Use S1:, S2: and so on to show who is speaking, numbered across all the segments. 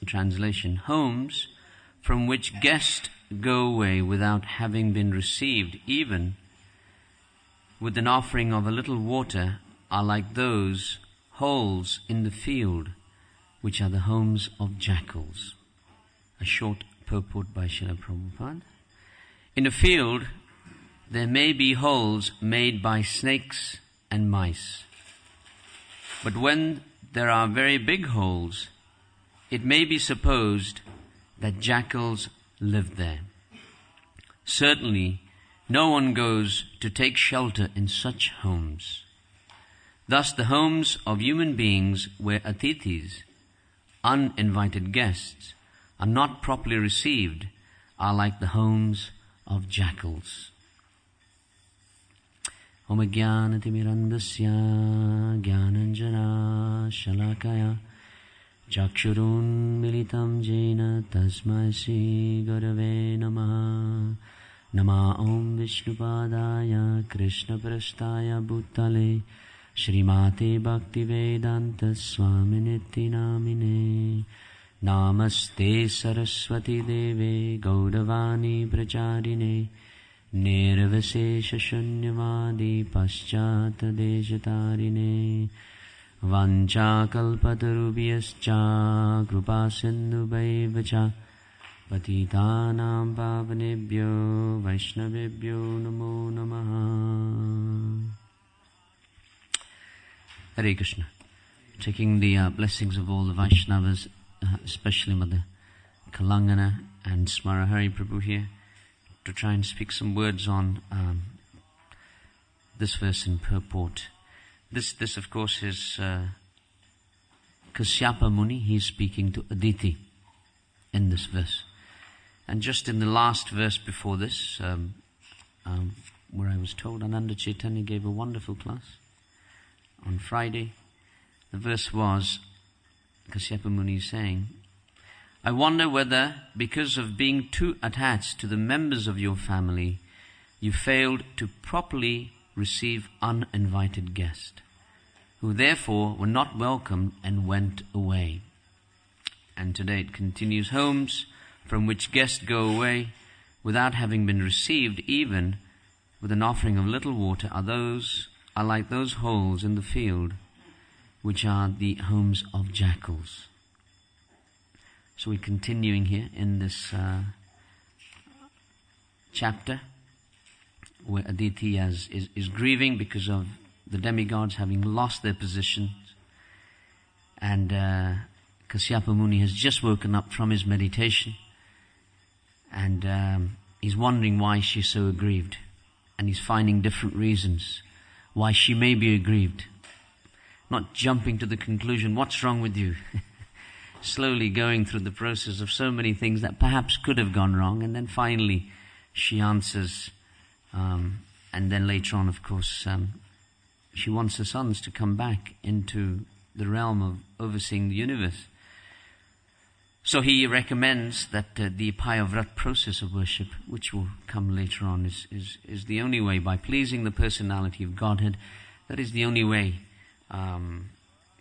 S1: Translation: homes from which guests go away without having been received, even with an offering of a little water, are like those holes in the field, which are the homes of jackals. A short purport by Srila Prabhupada. In a field, there may be holes made by snakes and mice. But when there are very big holes, it may be supposed that jackals live there. Certainly, no one goes to take shelter in such homes. Thus, the homes of human beings where atithis, uninvited guests, are not properly received are like the homes of jackals. Om Jnanatimirandasya Jnananjana Shalakaya Chakshurun Militam Jena Tasmai Shri Gurave Namaha. Nama Om Vishnupadaya Krishna Prasthaya Bhutale Srimate Bhaktivedanta Swaminiti Namine. Namaste Saraswati Deve Gaudavani Pracharine Nirvasesha Shunyavadi Paschata Dejatarine Vancha Kalpatarubhyascha Krupa Sindhubhaivacha Patitanam Pavanebhyo Vaishnavebhyo Namo Namaha. Hare Krishna. Taking the blessings of all the Vaishnavas, especially Mother Kalangana and Smarahari Prabhu here, to try and speak some words on this verse in purport. This of course is Kasyapa Muni. He is speaking to Aditi in this verse. And just in the last verse before this, where I was told Ananda Chaitanya gave a wonderful class on Friday, the verse was Kasyapa Muni saying, I wonder whether, because of being too attached to the members of your family, you failed to properly receive uninvited guests, who therefore were not welcomed and went away. And today it continues, homes from which guests go away without having been received, even with an offering of little water, are like those holes in the field, which are the homes of jackals. So we're continuing here in this chapter where Aditi is grieving because of the demigods having lost their positions, and Kasyapa Muni has just woken up from his meditation, and he's wondering why she's so aggrieved, and he's finding different reasons why she may be aggrieved. Not jumping to the conclusion, what's wrong with you? Slowly going through the process of so many things that perhaps could have gone wrong, and then finally she answers, and then later on, of course, she wants her sons to come back into the realm of overseeing the universe. So he recommends that the Payavrat process of worship, which will come later on, is the only way, by pleasing the personality of Godhead, that is the only way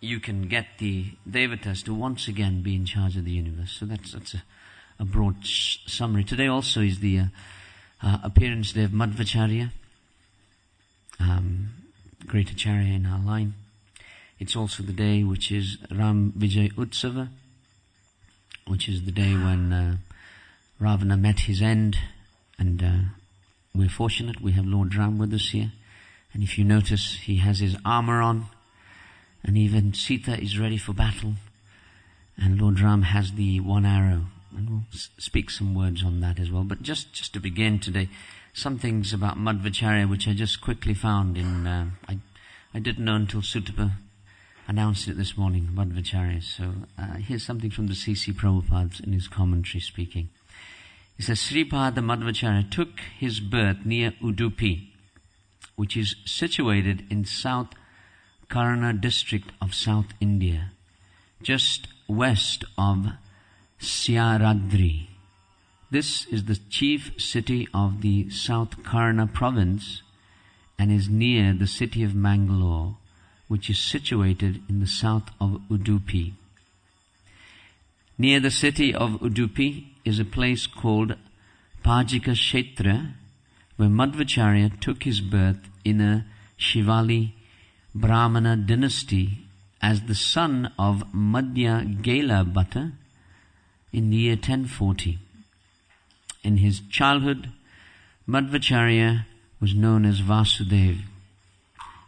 S1: you can get the Devatas to once again be in charge of the universe. So that's a broad summary. Today also is the appearance day of Madhvacharya, great Acharya in our line. It's also the day which is Ram Vijay Utsava, which is the day when Ravana met his end, and we're fortunate we have Lord Ram with us here. And if you notice, he has his armor on, and even Sita is ready for battle, and Lord Ram has the one arrow, and we'll speak some words on that as well. But just to begin today, some things about Madhvacharya which I just quickly found in, I didn't know until Sutapa announced it this morning, Madhvacharya. So here's something from the C.C. Prabhupada in his commentary speaking. He says, Sripada Madhvacharya took his birth near Udupi, which is situated in South Karna district of South India, just west of Syaradri. This is the chief city of the South Karna province and is near the city of Mangalore, which is situated in the south of Udupi. Near the city of Udupi is a place called Pajika Kshetra, where Madhvacharya took his birth in a Shivali Brahmana dynasty as the son of Madhya Gela Bhatta in the year 1040. In his childhood, Madhvacharya was known as Vasudev,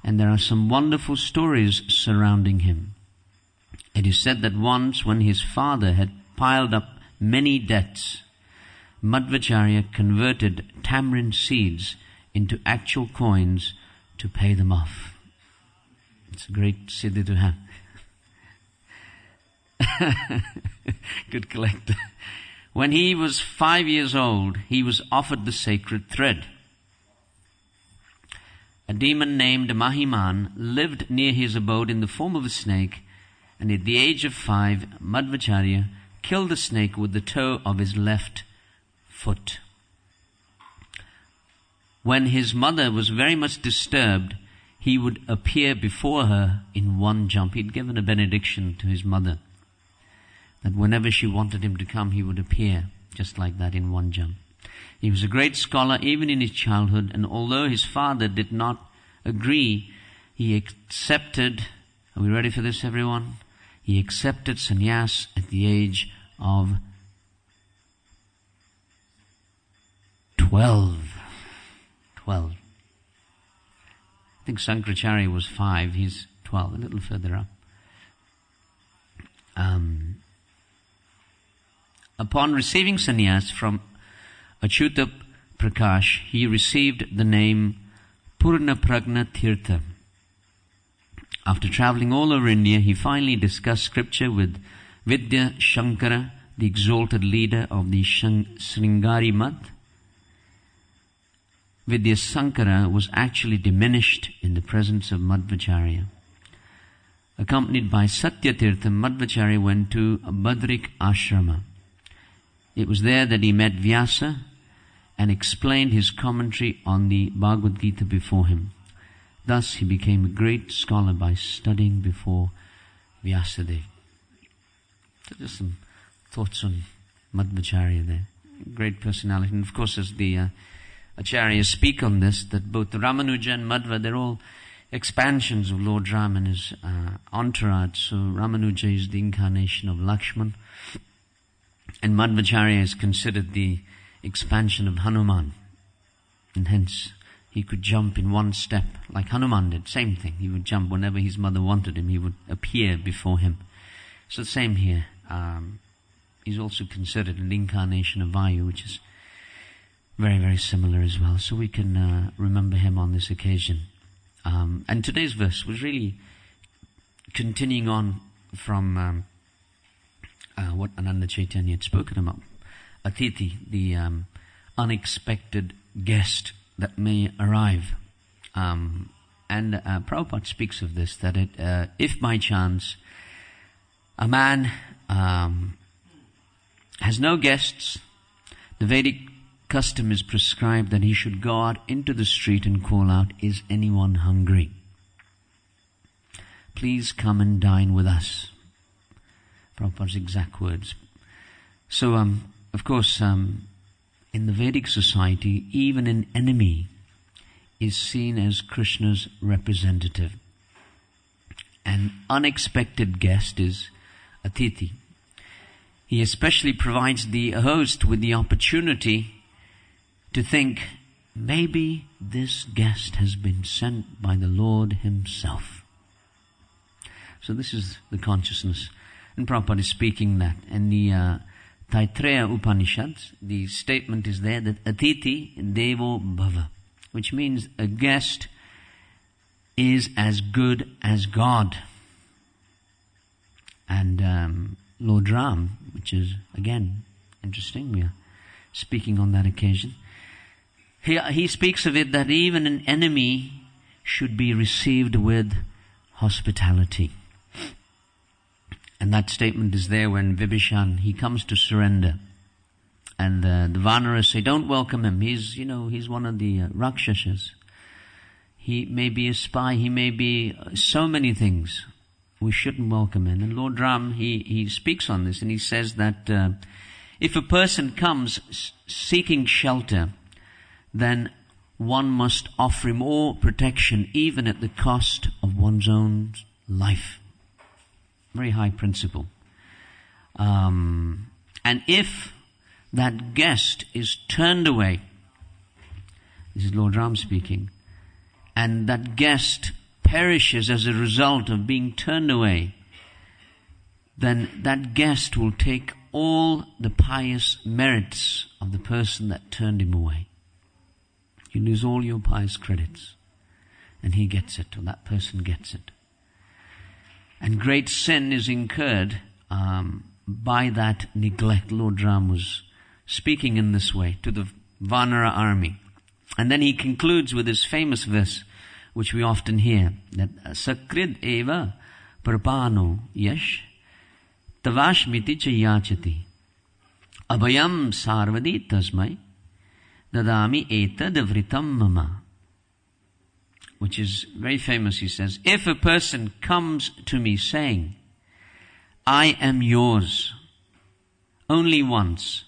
S1: and there are some wonderful stories surrounding him. It is said that once, when his father had piled up many debts, Madhvacharya converted tamarind seeds into actual coins to pay them off. It's a great siddhi to have. Good collector. When he was 5 years old, he was offered the sacred thread. A demon named Mahiman lived near his abode in the form of a snake, and at the age of 5, Madhvacharya killed the snake with the toe of his left foot. When his mother was very much disturbed, he would appear before her in one jump. He'd given a benediction to his mother that whenever she wanted him to come, he would appear just like that in one jump. He was a great scholar even in his childhood, and although his father did not agree, he accepted, are we ready for this, everyone? He accepted sannyas at the age of 12. I think Sankaracharya was 5, he's 12, a little further up. Upon receiving sannyas from Achyuta Prakash, he received the name Purna Pragna Tirtha. After traveling all over India, he finally discussed scripture with Vidya Shankara, the exalted leader of the Sringari Math. Vidya Shankara was actually diminished in the presence of Madhvacharya. Accompanied by Satyatirtha, Madhvacharya went to Badrik Ashrama. It was there that he met Vyasa and explained his commentary on the Bhagavad Gita before him. Thus he became a great scholar by studying before Vyasadeva. So just some thoughts on Madhvacharya there. Great personality. And of course, as the Acharyas speak on this, that both Ramanuja and Madhva, they're all expansions of Lord Ram and his entourage. So Ramanuja is the incarnation of Lakshman, and Madhvacharya is considered the expansion of Hanuman. And hence, he could jump in one step, like Hanuman did. Same thing. He would jump whenever his mother wanted him. He would appear before him. So same here. He's also considered an incarnation of Vayu, which is very, very similar as well. So we can remember him on this occasion. And today's verse was really continuing on from what Ananda Chaitanya had spoken about. Atithi, the unexpected guest that may arrive. And Prabhupada speaks of this, that if by chance a man has no guests, the Vedic custom is prescribed that he should go out into the street and call out, "Is anyone hungry? Please come and dine with us." Prabhupada's exact words. So, of course, in the Vedic society, even an enemy is seen as Krishna's representative. An unexpected guest is Atithi. He especially provides the host with the opportunity to think, maybe this guest has been sent by the Lord himself. So this is the consciousness. And Prabhupada is speaking that. And the Taittiriya Upanishads, the statement is there that Atithi Devo Bhava, which means a guest is as good as God. And Lord Ram, which is, again, interesting, we are speaking on that occasion. He speaks of it that even an enemy should be received with hospitality. And that statement is there when Vibhishan, he comes to surrender. And the Vanaras say, don't welcome him. He's one of the Rakshasas. He may be a spy. He may be so many things. we shouldn't welcome in. And Lord Ram, he speaks on this, and he says that if a person comes seeking shelter, then one must offer him all protection, even at the cost of one's own life. Very high principle. And if that guest is turned away, this is Lord Ram speaking, and that guest perishes as a result of being turned away, then that guest will take all the pious merits of the person that turned him away. You lose all your pious credits, and he gets it, or that person gets it. And great sin is incurred by that neglect. Lord Ram was speaking in this way to the Vanara army. And then he concludes with his famous verse, which we often hear, that Sakrid eva prapano yash tavashmiti cha yachati abhayam sarvadi tasmai dadami etad vritam mama. Which is very famous. He says, if a person comes to me saying, I am yours, only once,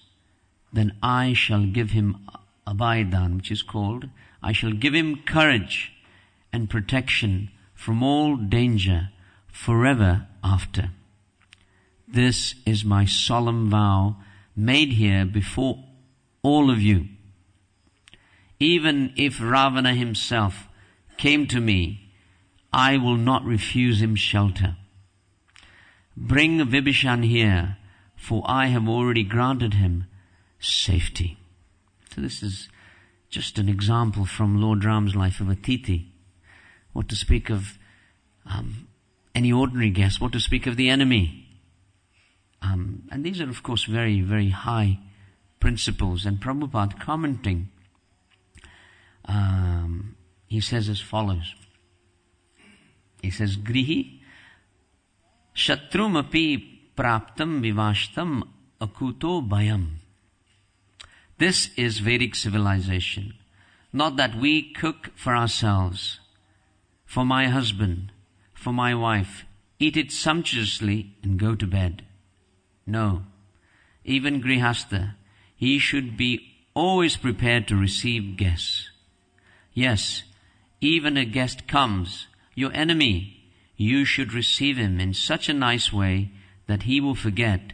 S1: then I shall give him abhaydan, which is called, I shall give him courage and protection from all danger forever after. This is my solemn vow made here before all of you. Even if Ravana himself came to me, I will not refuse him shelter. Bring Vibhishan here, for I have already granted him safety. So this is just an example from Lord Ram's life of Atiti. What to speak of any ordinary guest, what to speak of the enemy. And these are, of course, very, very high principles. And Prabhupada commenting, he says as follows. He says, Grihi Shatrum api praptam vivashtam akuto bayam. This is Vedic civilization. Not that we cook for ourselves, for my husband, for my wife, eat it sumptuously and go to bed. No. Even Grihastha, he should be always prepared to receive guests. Yes, even a guest comes, your enemy, you should receive him in such a nice way that he will forget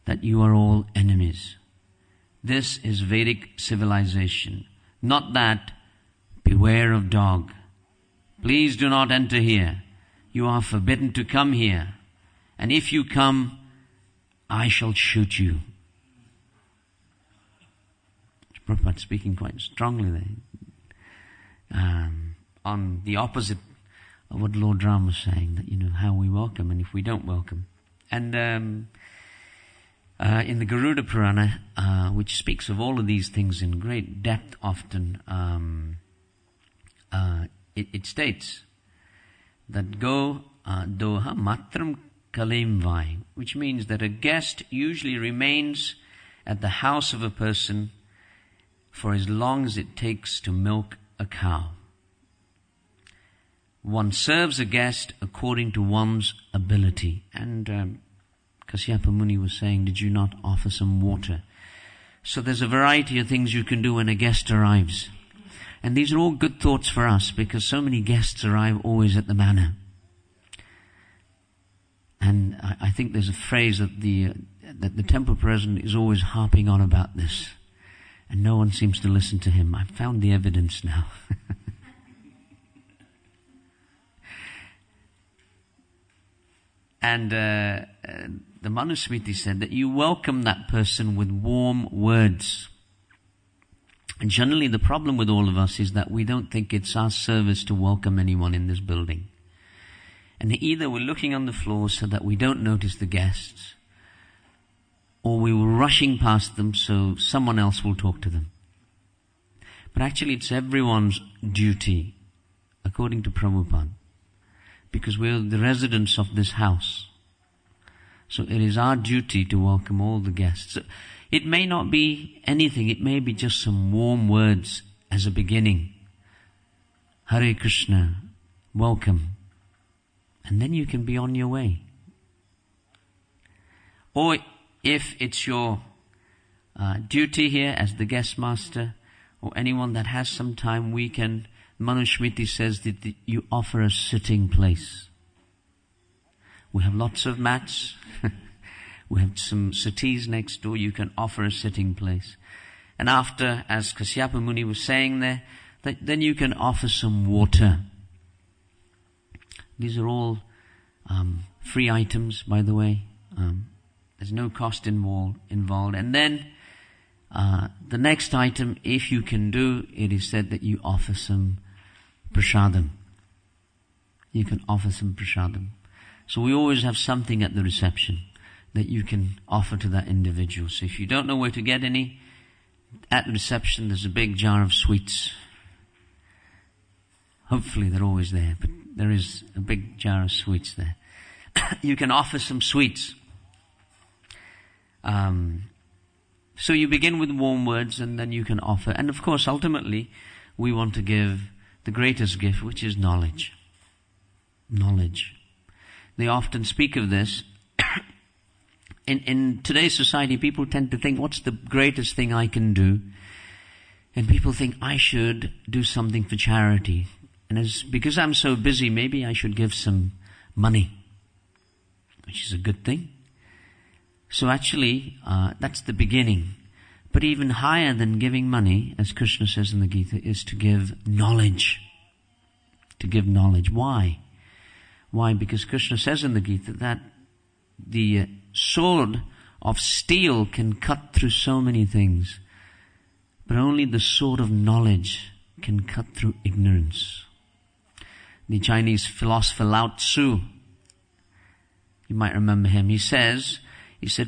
S1: that you are all enemies. This is Vedic civilization. Not that, beware of dog. Please do not enter here. You are forbidden to come here. And if you come, I shall shoot you. Prabhupada speaking quite strongly there. On the opposite of what Lord Ram was saying, that, how we welcome and if we don't welcome. And in the Garuda Purana, which speaks of all of these things in great depth often, it states that go doha matram kalem vai, which means that a guest usually remains at the house of a person for as long as it takes to milk a cow. One serves a guest according to one's ability. And Kasyapa Muni was saying, did you not offer some water? So there's a variety of things you can do when a guest arrives. And these are all good thoughts for us, because so many guests arrive always at the manor. And I think there's a phrase that the temple president is always harping on about this. And no one seems to listen to him. I've found the evidence now. And the Manusmriti said that you welcome that person with warm words. And generally the problem with all of us is that we don't think it's our service to welcome anyone in this building. And either we're looking on the floor so that we don't notice the guests, or we were rushing past them so someone else will talk to them. But actually it's everyone's duty, according to Prabhupada, because we're the residents of this house. So it is our duty to welcome all the guests. It may not be anything, it may be just some warm words as a beginning. Hare Krishna, welcome. And then you can be on your way. Or if it's your duty here as the guest master, or anyone that has some time, Manusmriti says that you offer a sitting place. We have lots of mats. We have some settees next door. You can offer a sitting place. And after, as Kasyapa Muni was saying there, then you can offer some water. These are all free items, by the way. There's no cost involved. And then the next item, if you can do, it is said that you offer some prasadam. You can offer some prasadam. So we always have something at the reception that you can offer to that individual. So if you don't know where to get any, at the reception there's a big jar of sweets. Hopefully they're always there, but there is a big jar of sweets there. You can offer some sweets. So you begin with warm words and then you can offer. And of course, ultimately, we want to give the greatest gift, which is knowledge. Knowledge. They often speak of this. In today's society, people tend to think, what's the greatest thing I can do? And people think, I should do something for charity. And because I'm so busy, maybe I should give some money, which is a good thing. So actually, that's the beginning. But even higher than giving money, as Krishna says in the Gita, is to give knowledge. To give knowledge. Why? Why? Because Krishna says in the Gita that the sword of steel can cut through so many things, but only the sword of knowledge can cut through ignorance. The Chinese philosopher Lao Tzu, you might remember him, he said,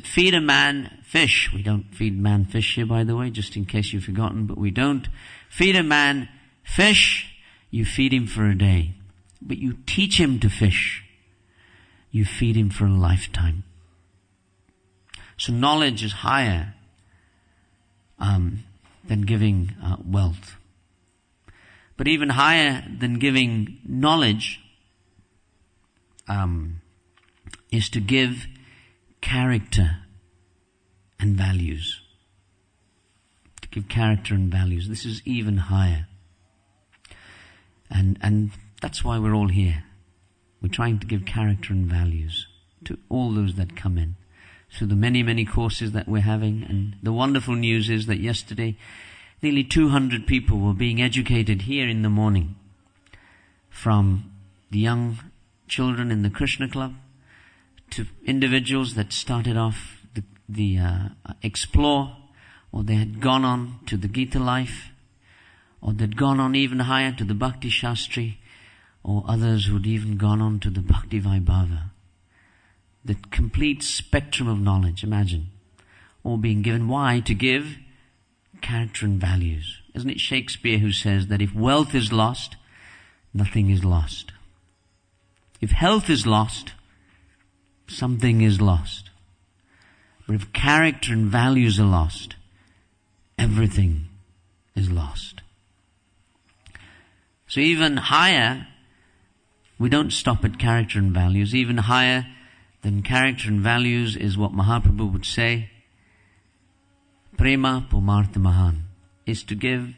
S1: feed a man fish. We don't feed man fish here, by the way, just in case you've forgotten, but we don't. Feed a man fish, you feed him for a day. But you teach him to fish, you feed him for a lifetime. So knowledge is higher than giving wealth. But even higher than giving knowledge is to give character and values. To give character and values. This is even higher. And that's why we're all here. We're trying to give character and values to all those that come in. Through the many, many courses that we're having. And the wonderful news is that yesterday, nearly 200 people were being educated here in the morning. From the young children in the Krishna Club to individuals that started off the Explore, or they had gone on to the Gita Life, or they'd gone on even higher to the Bhakti Shastri, or others who'd even gone on to the Bhakti Vaibhava. The complete spectrum of knowledge, imagine. All being given. Why? To give character and values. Isn't it Shakespeare who says that if wealth is lost, nothing is lost. If health is lost, something is lost. But if character and values are lost, everything is lost. So even higher, we don't stop at character and values. Even higher than character and values is what Mahaprabhu would say, Prema Pumartha Mahan, is to give.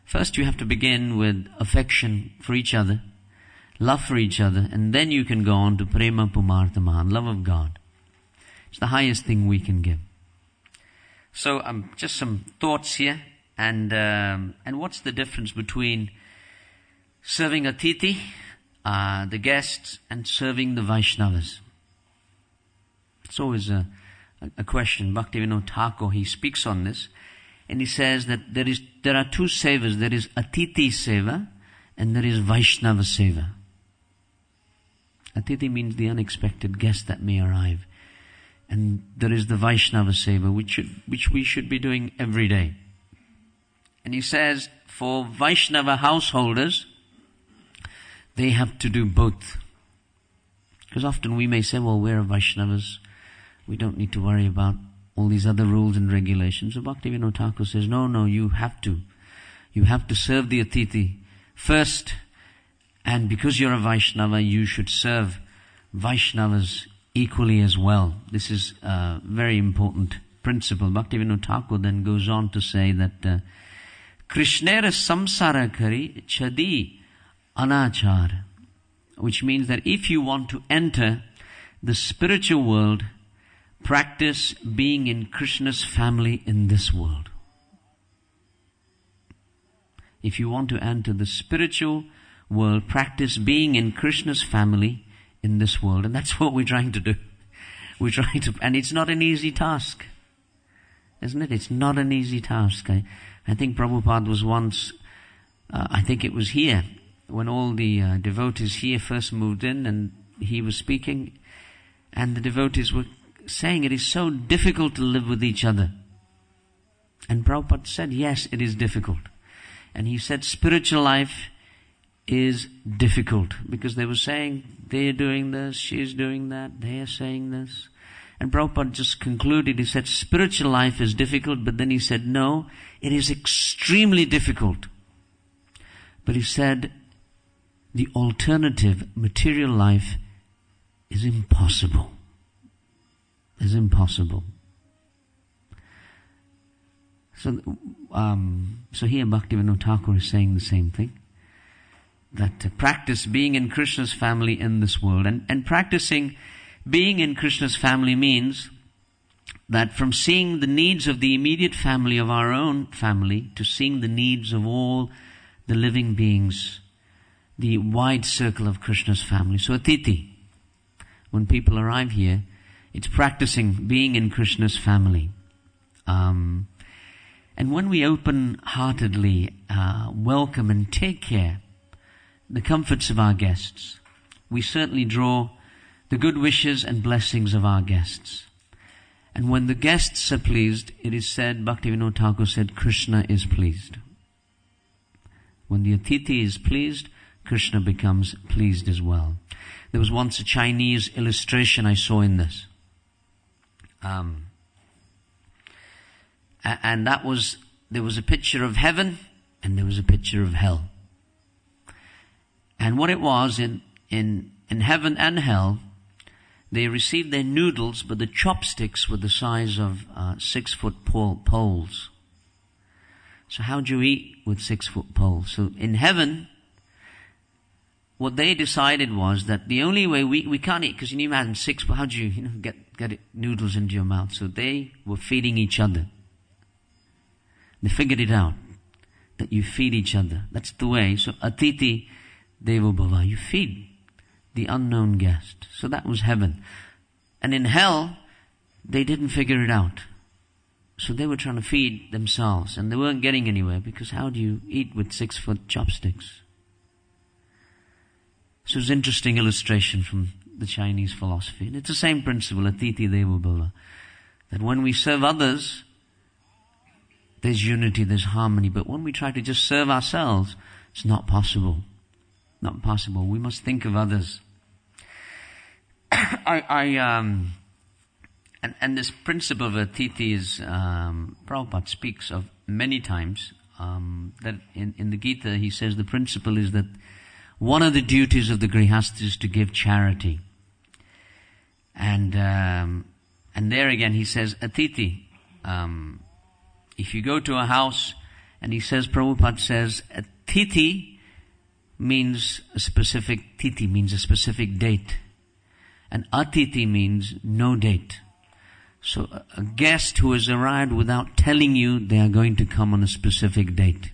S1: First you have to begin with affection for each other, love for each other, and then you can go on to Prema Pumartha Mahan, love of God. It's the highest thing we can give. So just some thoughts here, and what's the difference between serving Atithi, the guests, and serving the Vaishnavas? It's always a question. Bhaktivinoda Thakur, he speaks on this, and he says that there are two sevas. There is Atithi seva, and there is Vaishnava seva. Atithi means the unexpected guest that may arrive. And there is the Vaishnava seva, which we should be doing every day. And he says, for Vaishnava householders, they have to do both. Because often we may say, well, we're Vaishnavas, we don't need to worry about all these other rules and regulations. So Bhaktivinoda Thakur says, no, you have to. You have to serve the Atithi first. And because you're a Vaishnava, you should serve Vaishnavas equally as well. This is a very important principle. Bhaktivinoda Thakur then goes on to say that Krishnera samsara kari chadi anachar, which means that if you want to enter the spiritual world, practice being in Krishna's family in this world. If you want to enter the spiritual world, practice being in Krishna's family in this world. And that's what we're trying to do. We're trying to, and it's not an easy task. Isn't it? It's not an easy task. I think Prabhupada was once, I think it was here, when all the devotees here first moved in and he was speaking, and the devotees were saying it is so difficult to live with each other. And Prabhupada said, yes, it is difficult. And he said spiritual life is difficult, because they were saying, they're doing this, she's doing that, they're saying this. And Prabhupada just concluded, he said, spiritual life is difficult, but then he said, no, it is extremely difficult. But he said, the alternative, material life, is impossible. Is impossible. So here Bhaktivinoda Thakur is saying the same thing. That practice being in Krishna's family in this world. And practicing being in Krishna's family means that from seeing the needs of the immediate family of our own family to seeing the needs of all the living beings, the wide circle of Krishna's family. So Atiti, when people arrive here, it's practicing being in Krishna's family. And when we open-heartedly welcome and take care the comforts of our guests, we certainly draw the good wishes and blessings of our guests. And when the guests are pleased, it is said, Bhaktivinoda Thakur said, Krishna is pleased. When the Atiti is pleased, Krishna becomes pleased as well. There was once a Chinese illustration I saw in this. And that was, there was a picture of heaven and there was a picture of hell. And what it was, in heaven and hell, they received their noodles, but the chopsticks were the size of 6-foot poles. So how do you eat with 6-foot poles? So in heaven, what they decided was that the only way we can't eat, because you imagine how do you get noodles into your mouth? So they were feeding each other. They figured it out, that you feed each other. That's the way. So Atiti Devo Bhava, you feed the unknown guest. So that was heaven. And in hell, they didn't figure it out. So they were trying to feed themselves, and they weren't getting anywhere, because how do you eat with 6-foot chopsticks? So it's an interesting illustration from the Chinese philosophy. And it's the same principle, Atiti Devo Bhava, that when we serve others, there's unity, there's harmony. But when we try to just serve ourselves, it's not possible. Not possible. We must think of others. And this principle of Atiti is, Prabhupada speaks of many times, that in the Gita he says the principle is that one of the duties of the grihastha is to give charity. And there again he says, Atiti, if you go to a house, and he says, Prabhupada says, Atiti means a specific, Titi means a specific date. And Atiti means no date. So a guest who has arrived without telling you they are going to come on a specific date.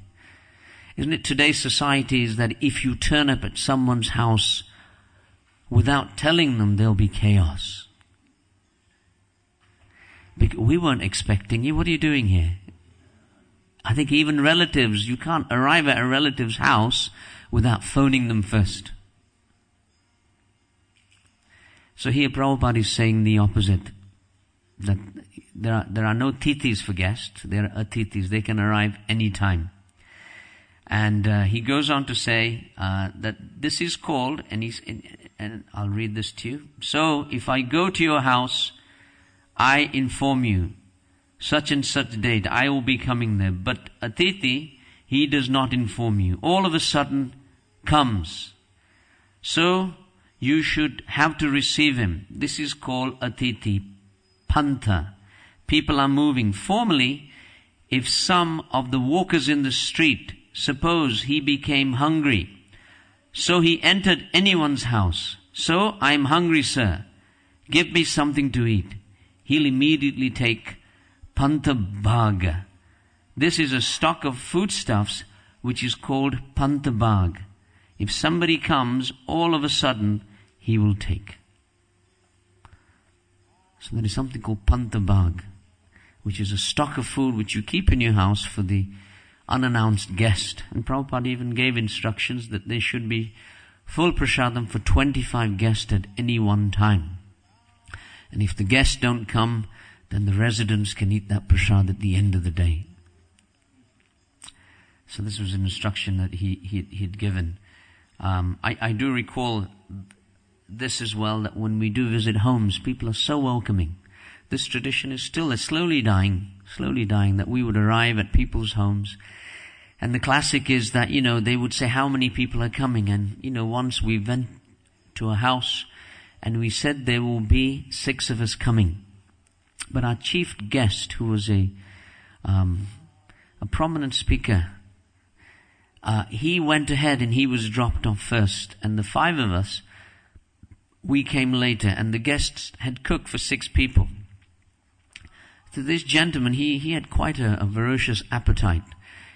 S1: Isn't it today's society is that if you turn up at someone's house without telling them, there'll be chaos. Because we weren't expecting you. What are you doing here? I think even relatives, you can't arrive at a relative's house without phoning them first. So here Prabhupada is saying the opposite. That there are no titis for guests. There are atitis. They can arrive any time. And he goes on to say that this is called, and I'll read this to you. So if I go to your house, I inform you, such and such date, I will be coming there. But Atiti, he does not inform you. All of a sudden comes. So you should have to receive him. This is called Atiti Pantha. People are moving. Formerly, if some of the walkers in the street, suppose he became hungry, so he entered anyone's house. So, I'm hungry, sir. Give me something to eat. He'll immediately take Pantha Bhaga. This is a stock of foodstuffs which is called Pantha Bhag. If somebody comes, all of a sudden, he will take. So there is something called Pantha Bhag, which is a stock of food which you keep in your house for the unannounced guest. And Prabhupada even gave instructions that there should be full prasadam for 25 guests at any one time. And if the guests don't come, then the residents can eat that prasad at the end of the day. So this was an instruction that he'd given. I do recall this as well, that when we do visit homes, people are so welcoming. This tradition is still slowly dying, that we would arrive at people's homes. And the classic is that, they would say how many people are coming. And, once we went to a house and we said there will be 6 of us coming. But our chief guest, who was a prominent speaker, he went ahead and he was dropped off first. And the 5 of us, we came later. And the guests had cooked for 6 people. So this gentleman, he had quite a ferocious appetite.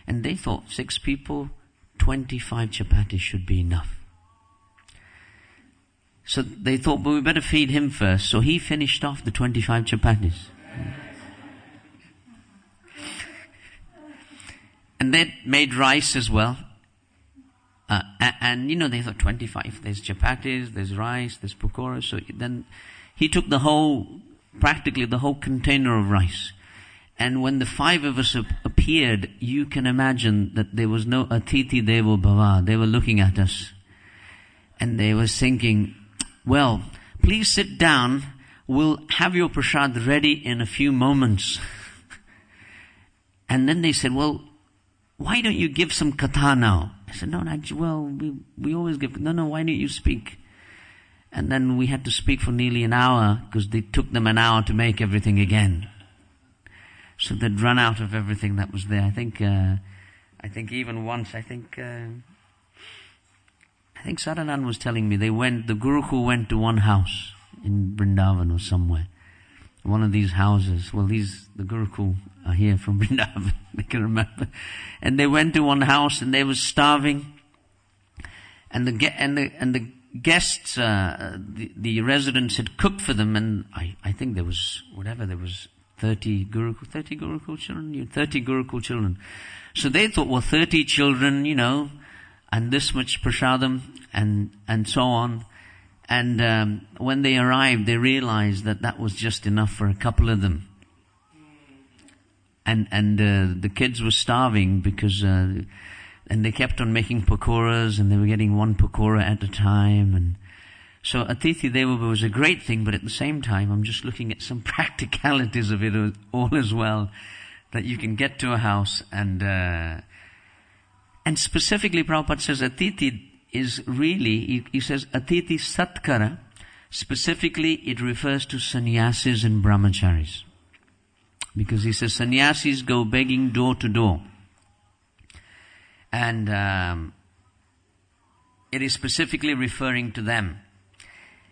S1: And they thought 6 people, 25 chapatis should be enough. So they thought, well, we better feed him first. So he finished off the 25 chapatis. And they made rice as well. And they thought 25. There's chapatis, there's rice, there's pakora. So then he took practically the whole container of rice. And when the 5 of us appeared, you can imagine that there was no Atiti Devo Bhava. They were looking at us. And they were thinking, well, please sit down. We'll have your prasad ready in a few moments. And then they said, well, why don't you give some katha now? I said, no, we always give. No, why don't you speak? And then we had to speak for nearly an hour because they took them an hour to make everything again. So they'd run out of everything that was there. I think even once, I think Saranand was telling me the Gurukul went to one house in Vrindavan or somewhere. One of these houses. Well, the Gurukul are here from Vrindavan. They can remember. And they went to one house and they were starving. And the guests, the residents had cooked for them, and I think there was 30 Gurukul children. So they thought, well, 30 children, and this much prasadam, and so on. And when they arrived, they realized that was just enough for a couple of them. And the kids were starving because, and they kept on making pakoras, and they were getting 1 pakora at a time. And so Atithi Deva was a great thing, but at the same time, I'm just looking at some practicalities of it all as well, that you can get to a house and specifically Prabhupada says Atithi is really, he says Atithi Satkara, specifically it refers to sannyasis and brahmacharis. Because he says sannyasis go begging door to door. And it is specifically referring to them.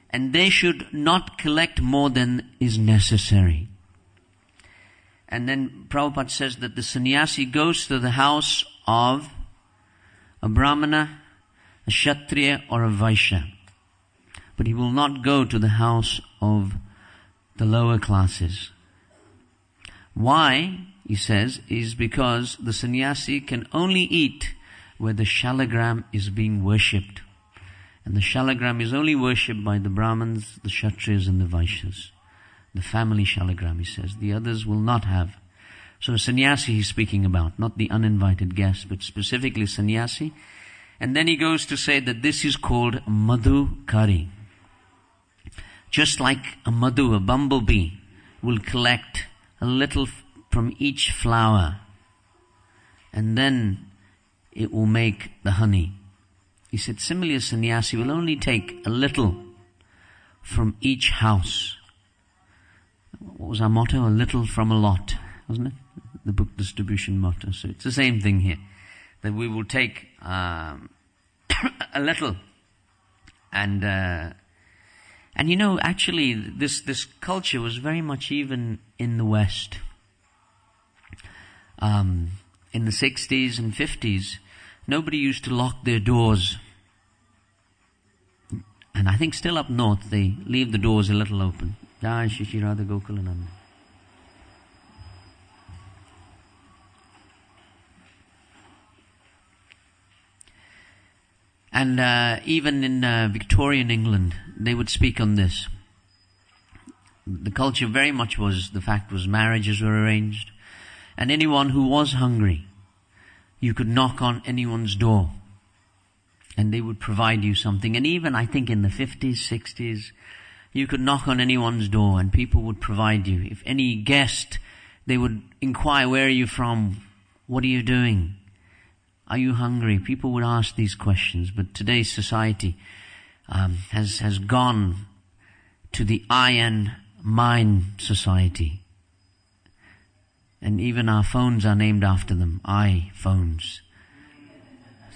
S1: And they should not collect more than is necessary. And then Prabhupada says that the sannyasi goes to the house of a brahmana, a kshatriya, or a vaishya. But he will not go to the house of the lower classes. Why, he says, is because the sannyasi can only eat where the shalagram is being worshipped. And the shalagram is only worshipped by the Brahmins, the Kshatriyas, and the Vaishyas. The family shalagram, he says. The others will not have. So sannyasi he's speaking about, not the uninvited guest, but specifically sannyasi. And then he goes to say that this is called madhu kari. Just like a madhu, a bumblebee, will collect a little from each flower, and then it will make the honey. He said, similarly, a sannyasi will only take a little from each house. What was our motto? A little from a lot, wasn't it? The book distribution motto. So it's the same thing here. That we will take a little. And you know, actually, this culture was very much even in the West. In the 60s and 50s, nobody used to lock their doors. And I think still up north, they leave the doors a little open. Jai Shri Radha Gokulananda. And even in Victorian England, they would speak on this. The culture very much was, the fact was, marriages were arranged. And anyone who was hungry, you could knock on anyone's door. And they would provide you something. And even, I think, in the 50s, 60s, you could knock on anyone's door and people would provide you. If any guest, they would inquire, where are you from? What are you doing? Are you hungry? People would ask these questions. But today's society has gone to the iron mine society. And even our phones are named after them, iPhones.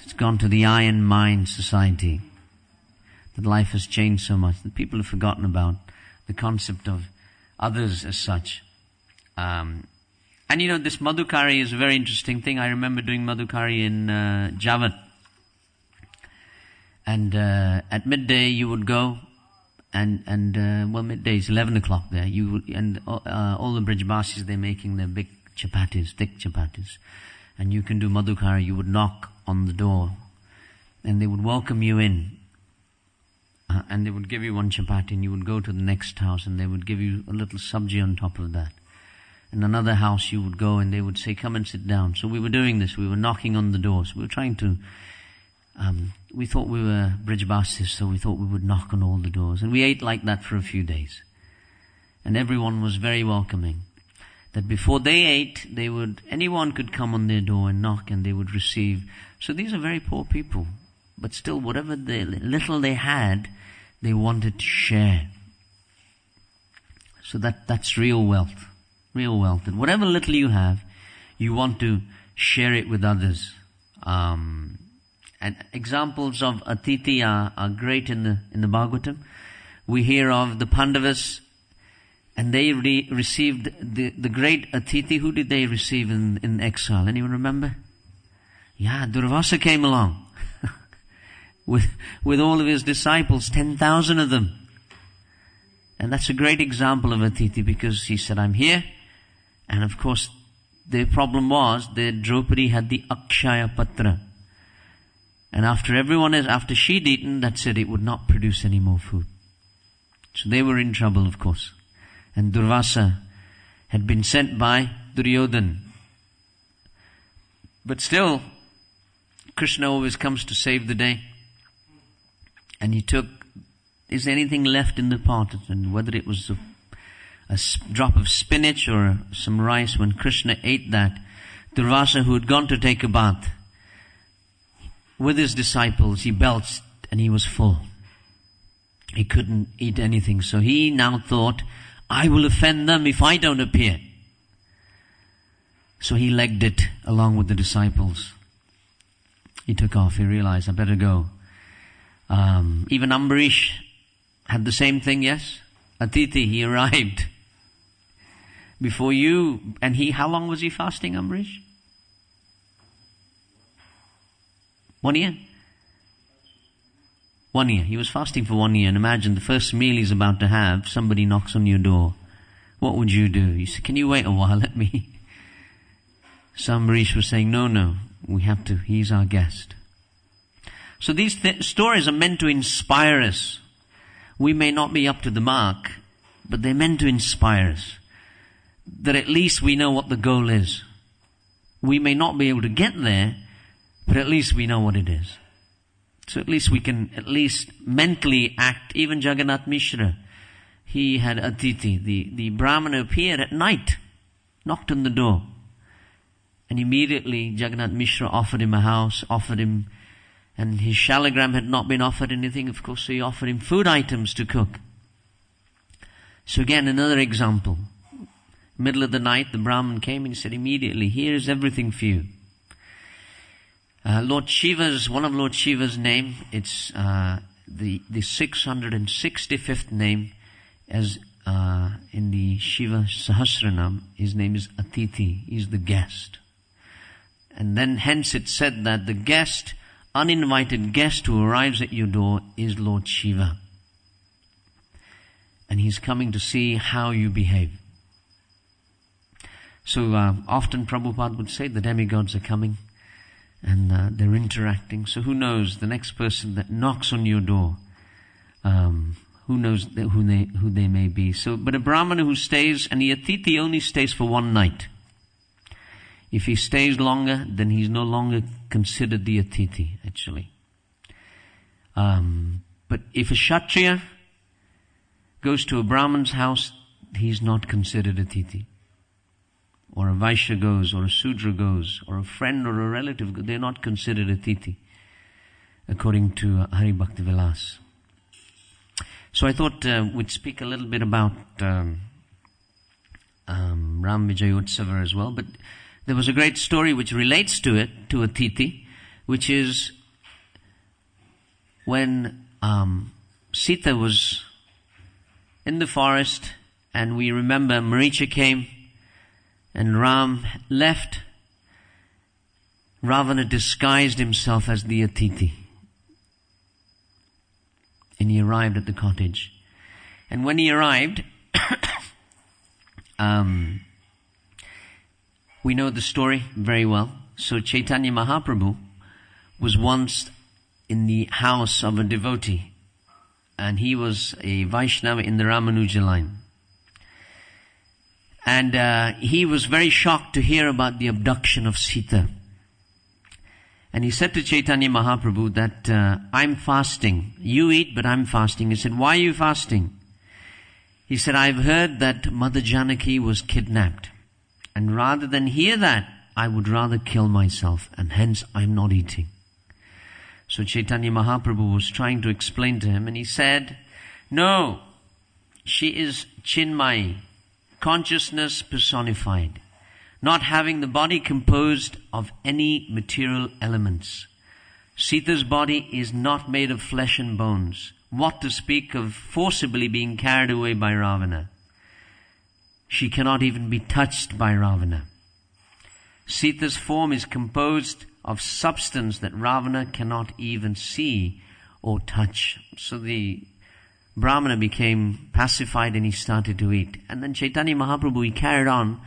S1: It's gone to the iron mine society. That life has changed so much that people have forgotten about the concept of others as such. And you know, this Madhukari is a very interesting thing. I remember doing Madhukari in Javat. And at midday you would go, and well, midday is 11 o'clock there. You would, and all the Brijbasis, they're making their big chapatis, thick chapatis. And you can do Madhukari. You would knock on the door, and they would welcome you in. And they would give you one chapati, and you would go to the next house, and they would give you a little sabji on top of that. In another house you would go, and they would say, come and sit down. So we were doing this. We were knocking on the doors. We were trying to, we thought we were Brijbasis, so we thought we would knock on all the doors. And we ate like that for a few days. And everyone was very welcoming. That before they ate, anyone could come on their door and knock, and they would receive. So these are very poor people. But still, whatever little they had, they wanted to share. So that's real wealth. Real wealth. And whatever little you have, you want to share it with others. And examples of Atiti are great in the Bhagavatam. We hear of the Pandavas, and they received the great Atiti. Who did they receive in exile? Anyone remember? Yeah, Durvasa came along with all of his disciples, 10,000 of them. And that's a great example of Atiti, because he said, I'm here. And of course, the problem was that Draupadi had the Akshaya Patra. And after she'd eaten, that's it, it would not produce any more food. So they were in trouble, of course. And Durvasa had been sent by Duryodhan. But still, Krishna always comes to save the day. And he took, is there anything left in the pot? And whether it was a drop of spinach or some rice, when Krishna ate that, Durvasa, who had gone to take a bath, with his disciples, he belched and he was full. He couldn't eat anything. So he now thought, I will offend them if I don't appear. So he legged it along with the disciples. He took off. He realized, I better go. Even Ambarish had the same thing, yes? Atiti, he arrived before you. And how long was he fasting, Ambarish? 1 year? 1 year. He was fasting for 1 year. And imagine the first meal he's about to have, somebody knocks on your door. What would you do? You say, can you wait a while? Let me. So Ambarish was saying, no, we have to. He's our guest. So these stories are meant to inspire us. We may not be up to the mark, but they're meant to inspire us. That at least we know what the goal is. We may not be able to get there, but at least we know what it is. So at least we can mentally act. Even Jagannath Mishra, he had Atiti. The Brahmana appeared at night, knocked on the door. And immediately Jagannath Mishra offered him a house, and his shalagram had not been offered anything, of course, so he offered him food items to cook. So again, another example. Middle of the night, the Brahmin came and he said immediately, here is everything for you. Lord Shiva's, one of Lord Shiva's name, it's the 665th name as in the Shiva Sahasranam. His name is Atithi, he's the guest. And then hence it said that the guest, uninvited guest who arrives at your door is Lord Shiva. And he's coming to see how you behave. So often Prabhupada would say the demigods are coming and they're interacting. So who knows, the next person that knocks on your door, who knows who they may be. So, but a Brahmana who stays, and the Atithi only stays for one night. If he stays longer, then he's no longer considered the Atithi, actually. But if a Kshatriya goes to a Brahman's house, he's not considered Atithi. Or a Vaishya goes, or a Sudra goes, or a friend or a relative goes, they're not considered Atithi, according to Hari Bhakti Vilas. So I thought we'd speak a little bit about Ram Vijaya Utsava as well, but there was a great story which relates to it, to Atithi, which is when Sita was in the forest, and we remember Maricha came, and Ram left. Ravana disguised himself as the Atithi. And he arrived at the cottage. And when he arrived, we know the story very well. So Chaitanya Mahaprabhu was once in the house of a devotee. And he was a Vaishnava in the Ramanuja line. And he was very shocked to hear about the abduction of Sita. And he said to Chaitanya Mahaprabhu that, I'm fasting. You eat, but I'm fasting. He said, why are you fasting? He said, I've heard that Mother Janaki was kidnapped. And rather than hear that, I would rather kill myself. And hence, I'm not eating. So Chaitanya Mahaprabhu was trying to explain to him. And he said, no, she is Chinmayi, consciousness personified, not having the body composed of any material elements. Sita's body is not made of flesh and bones. What to speak of forcibly being carried away by Ravana? She cannot even be touched by Ravana. Sita's form is composed of substance that Ravana cannot even see or touch. So the Brahmana became pacified and he started to eat. And then Chaitanya Mahaprabhu, he carried on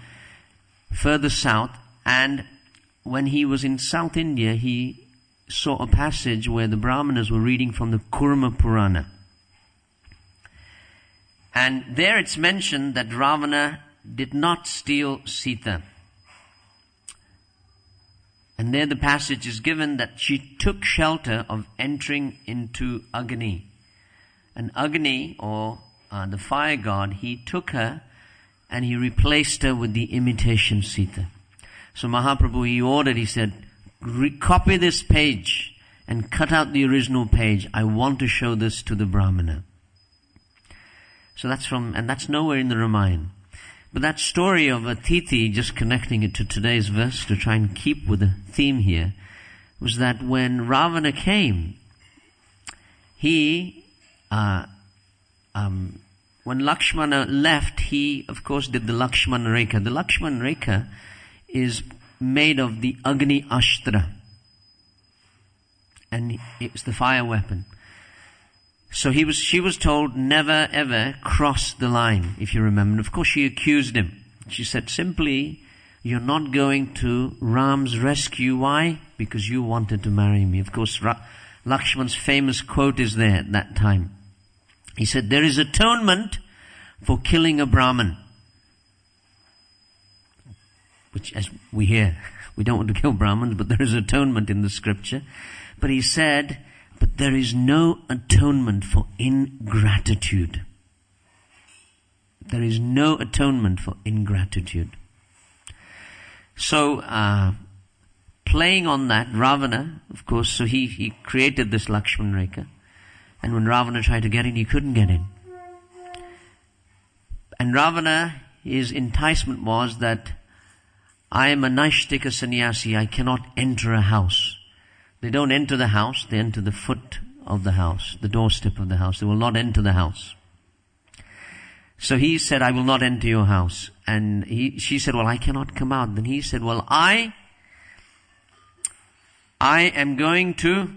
S1: further south, and when he was in South India, he saw a passage where the Brahmanas were reading from the Kurma Purana. And there it's mentioned that Ravana did not steal Sita. And there the passage is given that she took shelter of entering into Agni. And Agni, or the fire god, he took her and he replaced her with the imitation Sita. So Mahaprabhu, he ordered, he said, copy this page and cut out the original page. I want to show this to the Brahmana. So that's nowhere in the Ramayana. But that story of Atithi, just connecting it to today's verse to try and keep with the theme here, was that when Ravana came, when Lakshmana left, he, of course, did the Lakshmana Rekha. The Lakshmana Rekha is made of the Agni Ashtra. And it's the fire weapon. So she was told never ever cross the line, if you remember. And of course she accused him. She said simply, you're not going to Ram's rescue. Why? Because you wanted to marry me. Of course, Lakshman's famous quote is there at that time. He said, there is atonement for killing a Brahmin. Which, as we hear, we don't want to kill Brahmins, but there is atonement in the scripture. But he said, but there is no atonement for ingratitude. There is no atonement for ingratitude. So, playing on that, Ravana, of course, so he created this Lakshman Rekha. And when Ravana tried to get in, he couldn't get in. And Ravana, his enticement was that I am a Naishtika sannyasi, I cannot enter a house. They don't enter the house, they enter the foot of the house, the doorstep of the house. They will not enter the house. So he said, I will not enter your house. And she said, well, I cannot come out. Then he said, well, I am going to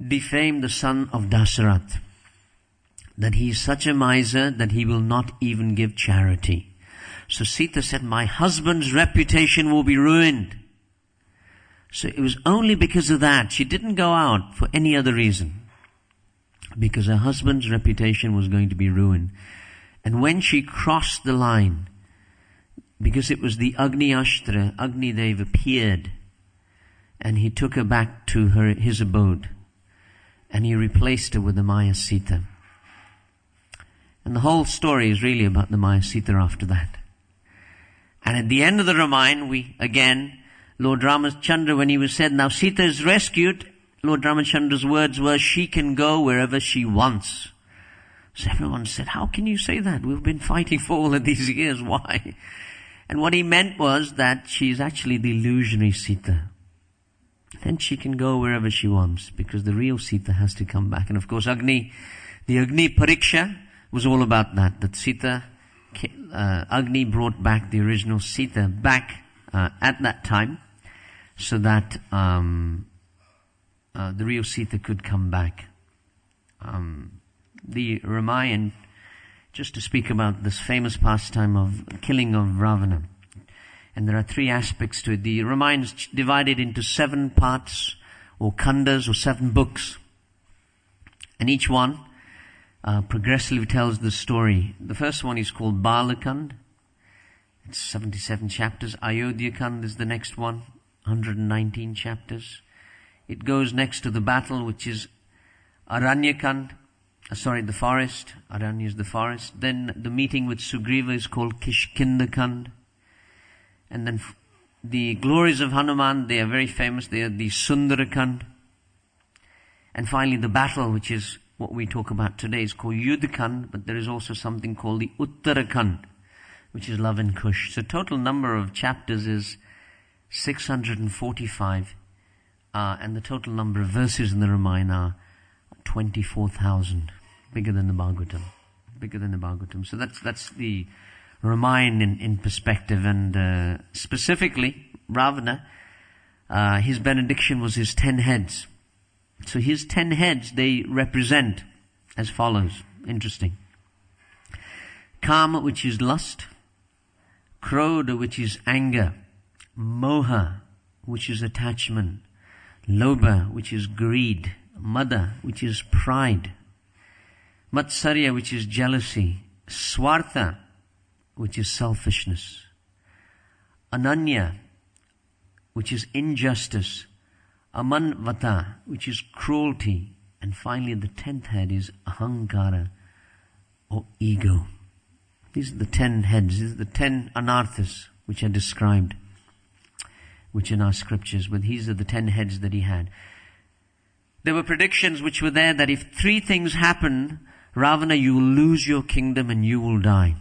S1: defame the son of Dasarath, that he is such a miser that he will not even give charity. So Sita said, my husband's reputation will be ruined. So it was only because of that. She didn't go out for any other reason, because her husband's reputation was going to be ruined. And when she crossed the line, because it was the Agni Ashtra, Agni Dev appeared, and he took her back to his abode, and he replaced her with the Maya Sita. And the whole story is really about the Maya Sita after that. And at the end of the Ramayana, Lord Ramachandra, when he was said, now Sita is rescued, Lord Ramachandra's words were, she can go wherever she wants. So everyone said, how can you say that? We've been fighting for all of these years. Why? And what he meant was that she is actually the illusionary Sita. Then she can go wherever she wants, because the real Sita has to come back. And of course, the Agni Pariksha was all about that Sita, Agni brought back the original Sita back at that time, so that the real Sita could come back. The Ramayana, just to speak about this famous pastime of killing of Ravana. And there are 3 aspects to it. The Ramayana is divided into 7 parts, or khandas, or 7 books. And each one progressively tells the story. The first one is called Balakand. It's 77 chapters. Ayodhya Kand is the next one, 119 chapters. It goes next to the battle, which is Aranya Kand. The forest. Aranya is the forest. Then the meeting with Sugriva is called Kishkinda Kand. And then the glories of Hanuman, they are very famous. They are the Sundara Kand. And finally the battle, which is what we talk about today, is called Yuddha Kand, but there is also something called the Uttara Kand, which is Love and Kush. So total number of chapters is 645, and the total number of verses in the Ramayana are 24,000, bigger than the Bhagavatam. So that's the Ramayana in perspective. And specifically, Ravana, his benediction was his 10 heads. So his 10 heads, they represent as follows. Interesting. Kama, which is lust. Krodha, which is anger. Moha, which is attachment. Lobha, which is greed. Mada, which is pride. Matsarya, which is jealousy. Swartha, which is selfishness. Ananya, which is injustice. Amanvata, which is cruelty. And finally, the 10th head is ahankara, or ego. These are the 10 heads. These are the 10 anarthas which are described, which in our scriptures. But these are the 10 heads that he had. There were predictions which were there that if 3 things happen, Ravana, you will lose your kingdom and you will die.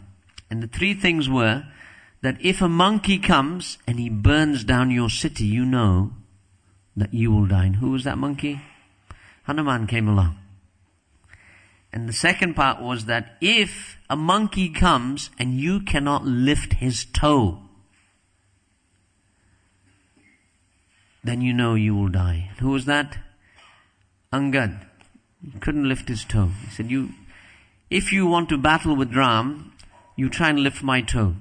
S1: And the 3 things were that if a monkey comes and he burns down your city, you know that you will die. And who was that monkey? Hanuman came along. And the second part was that if a monkey comes and you cannot lift his toe, then you know you will die. And who was that? Angad. He couldn't lift his toe. He said, if you want to battle with Ram, you try and lift my toe.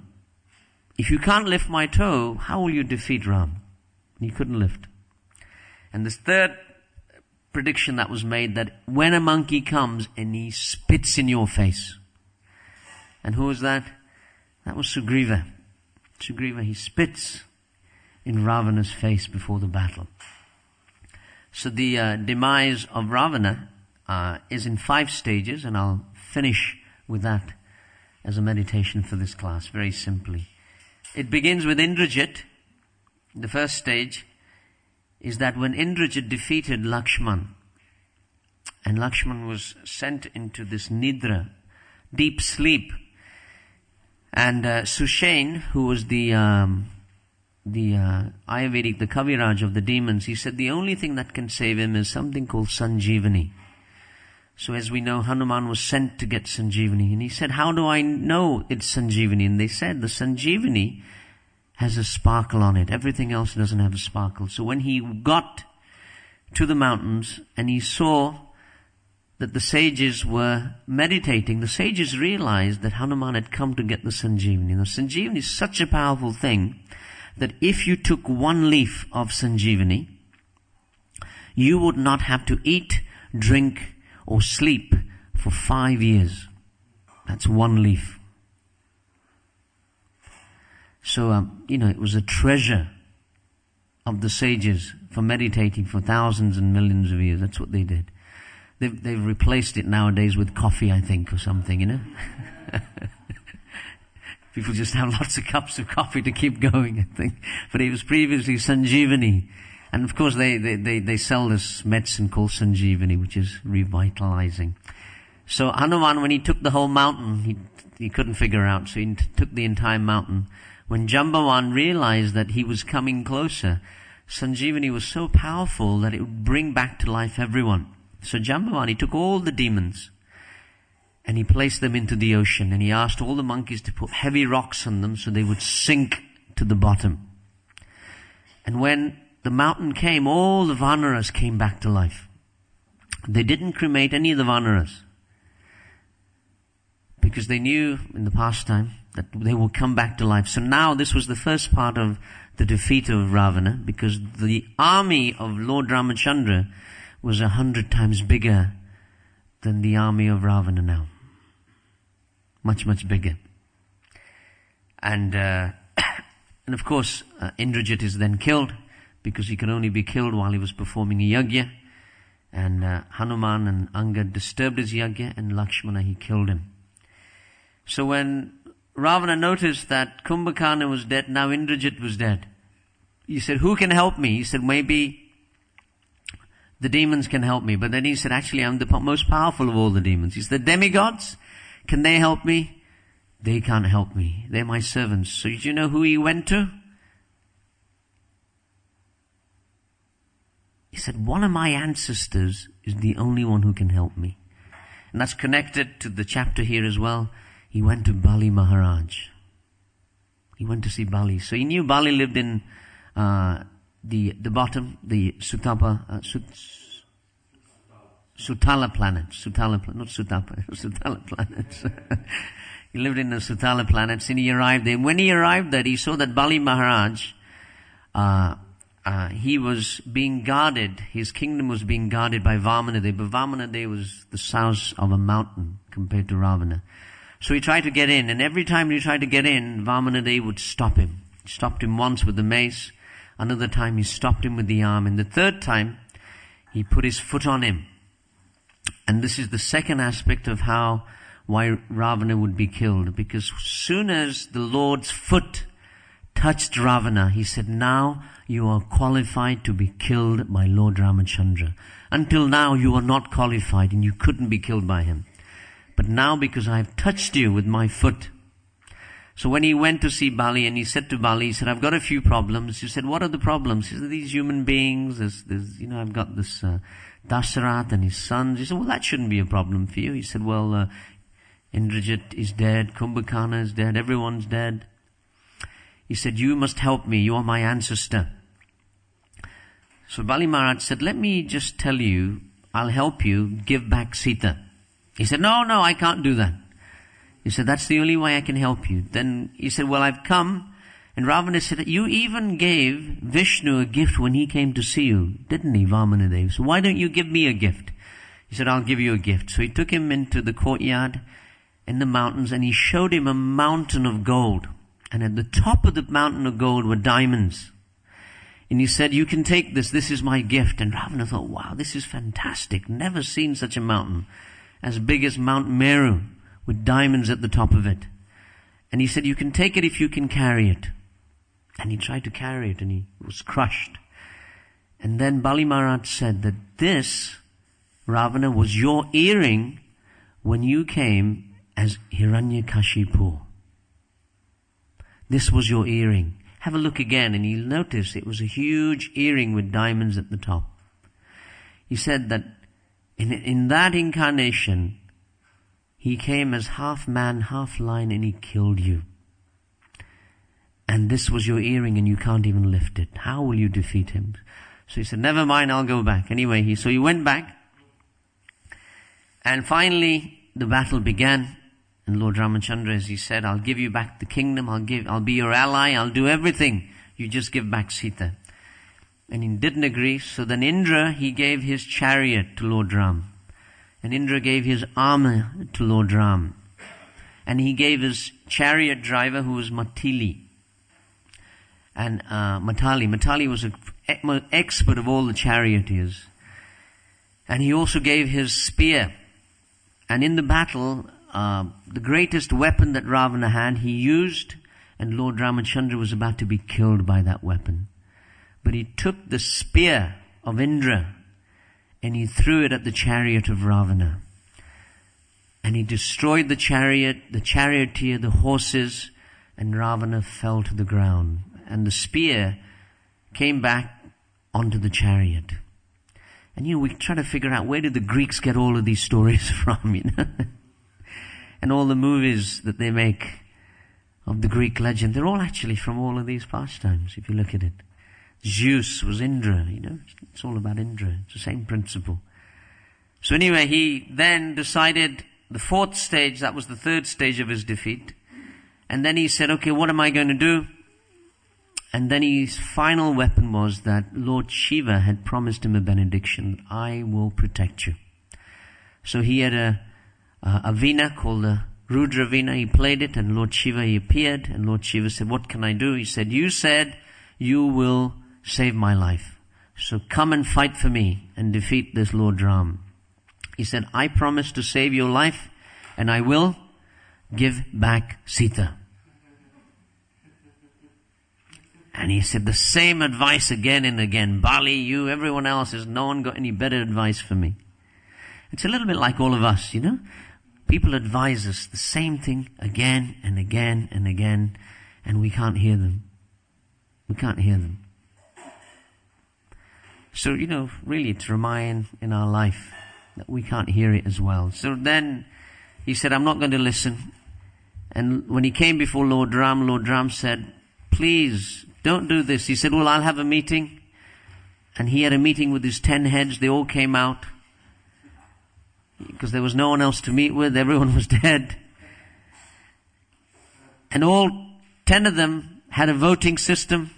S1: If you can't lift my toe, how will you defeat Ram? He couldn't lift. And this third prediction that was made, that when a monkey comes and he spits in your face. And who was that? That was Sugriva. Sugriva, he spits in Ravana's face before the battle. So the demise of Ravana is in 5 stages, and I'll finish with that as a meditation for this class, very simply. It begins with Indrajit. The first stage is that when Indrajit defeated Lakshman, and Lakshman was sent into this nidra, deep sleep, And Sushain, who was the Ayurvedic, the Kaviraj of the demons, he said the only thing that can save him is something called Sanjeevani. So as we know, Hanuman was sent to get Sanjeevani. And he said, how do I know it's Sanjeevani? And they said the Sanjeevani has a sparkle on it. Everything else doesn't have a sparkle. So when he got to the mountains and he saw that the sages were meditating, the sages realized that Hanuman had come to get the Sanjeevani. Now Sanjeevani is such a powerful thing that if you took one leaf of Sanjeevani, you would not have to eat, drink, or sleep for 5 years. That's one leaf. So, it was a treasure of the sages for meditating for thousands and millions of years. That's what they did. They've replaced it nowadays with coffee, I think, or something, People just have lots of cups of coffee to keep going, I think. But it was previously Sanjeevani. And of course they sell this medicine called Sanjeevani, which is revitalizing. So Hanuman, when he took the whole mountain, he couldn't figure out, so he took the entire mountain. When Jambavan realized that he was coming closer, Sanjeevani was so powerful that it would bring back to life everyone. So Jambavan, he took all the demons and he placed them into the ocean, and he asked all the monkeys to put heavy rocks on them so they would sink to the bottom. And when the mountain came, all the Vanaras came back to life. They didn't cremate any of the Vanaras because they knew in the past time that they will come back to life. So now this was the first part of the defeat of Ravana, because the army of Lord Ramachandra was 100 times bigger than the army of Ravana now. Much, much bigger. And of course, Indrajit is then killed, because he could only be killed while he was performing a yajna. And Hanuman and Angad disturbed his yajna, and Lakshmana, he killed him. So when Ravana noticed that Kumbhakarna was dead, now Indrajit was dead, he said, who can help me? He said, maybe the demons can help me. But then he said, actually, I'm the most powerful of all the demons. He said, the demigods, can they help me? They can't help me. They're my servants. So do you know who he went to? He said, one of my ancestors is the only one who can help me. And that's connected to the chapter here as well. He went to Bali Maharaj. He went to see Bali. So he knew Bali lived in the bottom, the Sutala planet. Not Sutapa, Sutala planets. He lived in the Sutala planets, and he arrived there. When he arrived there, he saw that Bali Maharaj, he was being guarded, his kingdom was being guarded by Vamanadev, but Vamanadev was the size of a mountain compared to Ravana. So he tried to get in, and every time he tried to get in, Vamanadev would stop him. He stopped him once with the mace, another time he stopped him with the arm, and the third time, he put his foot on him. And this is the second aspect of why Ravana would be killed, because as soon as the Lord's foot touched Ravana, he said, now you are qualified to be killed by Lord Ramachandra. Until now you are not qualified and you couldn't be killed by him. But now, because I have touched you with my foot. So when he went to see Bali, and he said to Bali, he said, I've got a few problems. He said, what are the problems? He said, these human beings, I've got this Dasarath and his sons. He said, well, that shouldn't be a problem for you. He said, well, Indrajit is dead, Kumbhakarna is dead, everyone's dead. He said, you must help me, you are my ancestor. So Bali Maharaj said, let me just tell you, I'll help you give back Sita. He said, no, I can't do that. He said, that's the only way I can help you. Then he said, well, I've come. And Ravana said, you even gave Vishnu a gift when he came to see you, didn't he, Vamanadev? So why don't you give me a gift? He said, I'll give you a gift. So he took him into the courtyard in the mountains, and he showed him a mountain of gold. And at the top of the mountain of gold were diamonds. And he said, you can take this is my gift. And Ravana thought, wow, this is fantastic. Never seen such a mountain. As big as Mount Meru, with diamonds at the top of it. And he said, you can take it if you can carry it. And he tried to carry it, and he was crushed. And then Bali Maharaj said that this, Ravana, was your earring when you came as Hiranyakashipu. this was your earring. Have a look again and you'll notice it was a huge earring with diamonds at the top. He said that in that incarnation, he came as half man, half lion, and he killed you. And this was your earring and you can't even lift it. How will you defeat him? So he said, never mind, I'll go back. Anyway, so he went back. And finally, the battle began. And Lord Ramachandra, as he said, I'll give you back the kingdom. I'll be your ally. I'll do everything. You just give back Sita. And he didn't agree. So then Indra, he gave his chariot to Lord Ram. And Indra gave his armor to Lord Ram. And he gave his chariot driver, who was Matili. And Matali was an expert of all the charioteers. And he also gave his spear. And in the battle, the greatest weapon that Ravana had, he used, and Lord Ramachandra was about to be killed by that weapon. But he took the spear of Indra and he threw it at the chariot of Ravana. And he destroyed the chariot, the charioteer, the horses, and Ravana fell to the ground. And the spear came back onto the chariot. And we try to figure out, where did the Greeks get all of these stories from, And all the movies that they make of the Greek legend, they're all actually from all of these pastimes, if you look at it. Zeus was Indra, it's all about Indra. It's the same principle. So anyway, he then decided the fourth stage, that was the third stage of his defeat. And then he said, okay, what am I going to do? And then his final weapon was that Lord Shiva had promised him a benediction. I will protect you. So he had a veena called the Rudra Veena. He played it, and Lord Shiva, he appeared. And Lord Shiva said, what can I do? He said, you said you will save my life. So come and fight for me and defeat this Lord Ram. He said, I promise to save your life, and I will give back Sita. And he said the same advice again and again. Bali, everyone else, has no one got any better advice for me. It's a little bit like all of us, People advise us the same thing again and again and again, and we can't hear them. We can't hear them. So, really it's Ramayana in our life that we can't hear it as well. So then he said, I'm not going to listen. And when he came before Lord Ram said, please, don't do this. He said, well, I'll have a meeting. And he had a meeting with his 10 heads. They all came out because there was no one else to meet with. Everyone was dead. And all 10 of them had a voting system.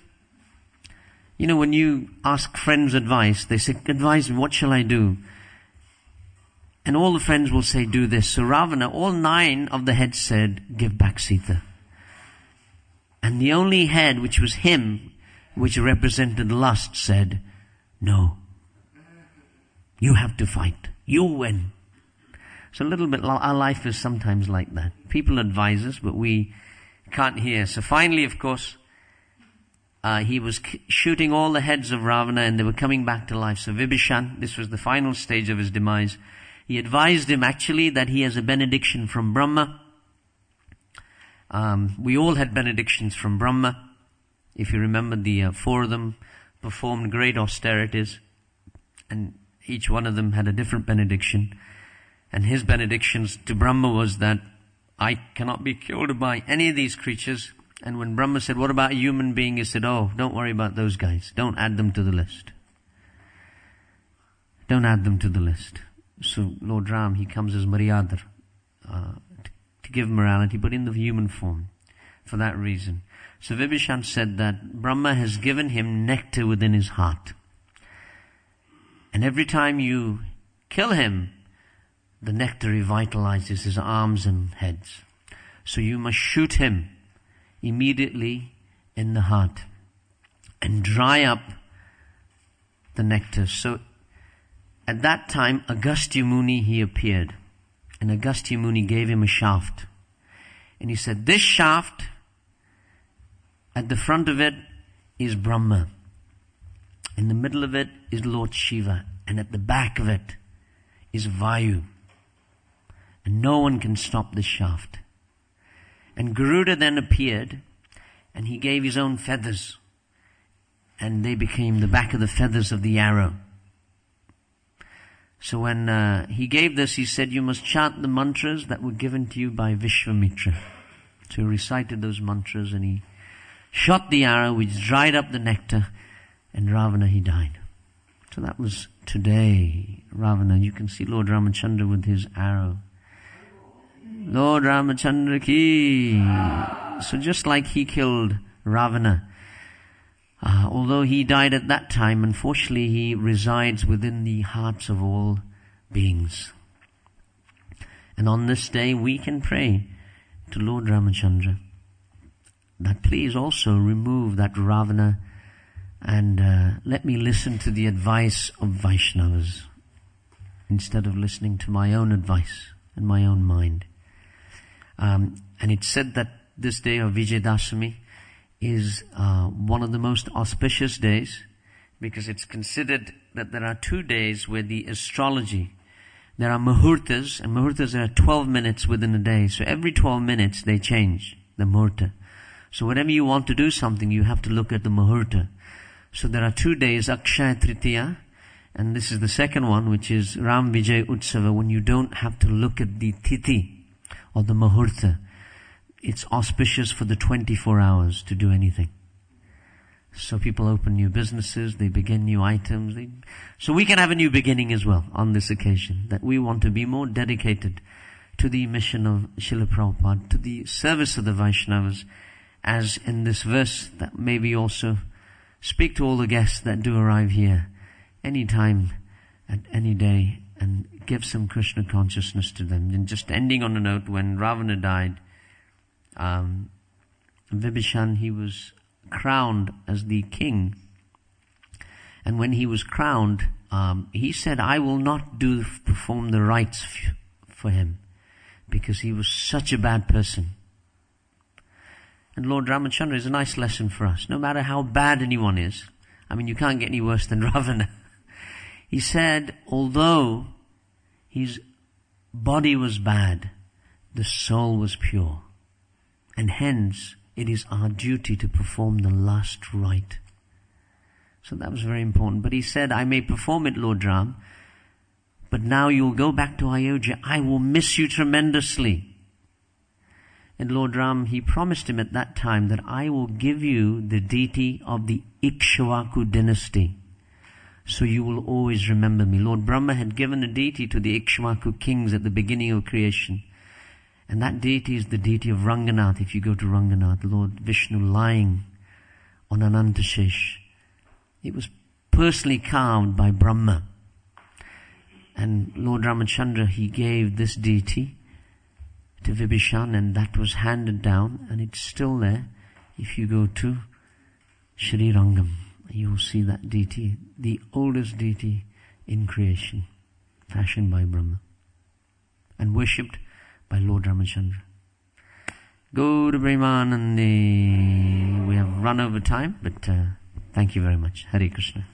S1: When you ask friends advice, they say, advise me, what shall I do? And all the friends will say, do this. So Ravana, all 9 of the heads said, give back Sita. And the only head, which was him, which represented lust, said, no. You have to fight. You win. So a little bit, our life is sometimes like that. People advise us, but we can't hear. So finally, of course, he was shooting all the heads of Ravana and they were coming back to life. So Vibhishan, this was the final stage of his demise. He advised him actually that he has a benediction from Brahma. We all had benedictions from Brahma. If you remember, the 4 of them performed great austerities, and each one of them had a different benediction. And his benedictions to Brahma was that I cannot be killed by any of these creatures. And when Brahma said, what about a human being? He said, oh, don't worry about those guys. Don't add them to the list. Don't add them to the list. So Lord Ram, he comes as Maryadar, to give morality, but in the human form, for that reason. So Vibhishan said that Brahma has given him nectar within his heart. And every time you kill him, the nectar revitalizes his arms and heads. So you must shoot him immediately in the heart and dry up the nectar. So at that time, Agastya Muni, he appeared. And Agastya Muni gave him a shaft. And he said, this shaft, at the front of it is Brahma. In the middle of it is Lord Shiva. And at the back of it is Vayu. And no one can stop this shaft. And Garuda then appeared. and he gave his own feathers, and they became the back of the feathers of the arrow. So when he gave this, he said, you must chant the mantras that were given to you by Vishwamitra. So he recited those mantras, and he shot the arrow, which dried up the nectar, and Ravana, he died. So that was today, Ravana. You can see Lord Ramachandra with his arrow. Lord Ramachandra ki. So just like he killed Ravana, although he died at that time, unfortunately he resides within the hearts of all beings. And on this day we can pray to Lord Ramachandra that please also remove that Ravana, and let me listen to the advice of Vaishnavas instead of listening to my own advice and my own mind. And it's said that this day of Vijaya Dasami is one of the most auspicious days, because it's considered that there are 2 days where the astrology, there are muhurtas, and muhurtas are 12 minutes within a day. So every 12 minutes they change the muhurta. So whenever you want to do something, you have to look at the muhurta. So there are 2 days, Akshaya Tritiya, and this is the second one, which is Ram Vijay Utsava, when you don't have to look at the tithi or the muhurta. It's auspicious for the 24 hours to do anything. So people open new businesses, they begin new items. So we can have a new beginning as well on this occasion, that we want to be more dedicated to the mission of Srila Prabhupada, to the service of the Vaishnavas, as in this verse that maybe also speak to all the guests that do arrive here any time, at any day, and give some Krishna consciousness to them. And just ending on a note, when Ravana died, Vibhishan, he was crowned as the king. And when he was crowned, he said, I will not perform the rites for him, because he was such a bad person. And Lord Ramachandra is a nice lesson for us. No matter how bad anyone is, I mean, you can't get any worse than Ravana. He said, although his body was bad, the soul was pure. And hence, it is our duty to perform the last rite. So that was very important. But he said, I may perform it, Lord Ram, but now you'll go back to Ayodhya. I will miss you tremendously. And Lord Ram, he promised him at that time that I will give you the deity of the Ikshvaku dynasty, so you will always remember me. Lord Brahma had given a deity to the Ikshvaku kings at the beginning of creation. And that deity is the deity of Ranganath. If you go to Ranganath, Lord Vishnu lying on Anantashesh. It was personally carved by Brahma. And Lord Ramachandra, he gave this deity to Vibhishan, and that was handed down, and it's still there. If you go to Sri Rangam, you will see that deity, the oldest deity in creation, fashioned by Brahma and worshipped by Lord Ramachandra. Go to Brahmanandi. We have run over time, but thank you very much. Hare Krishna.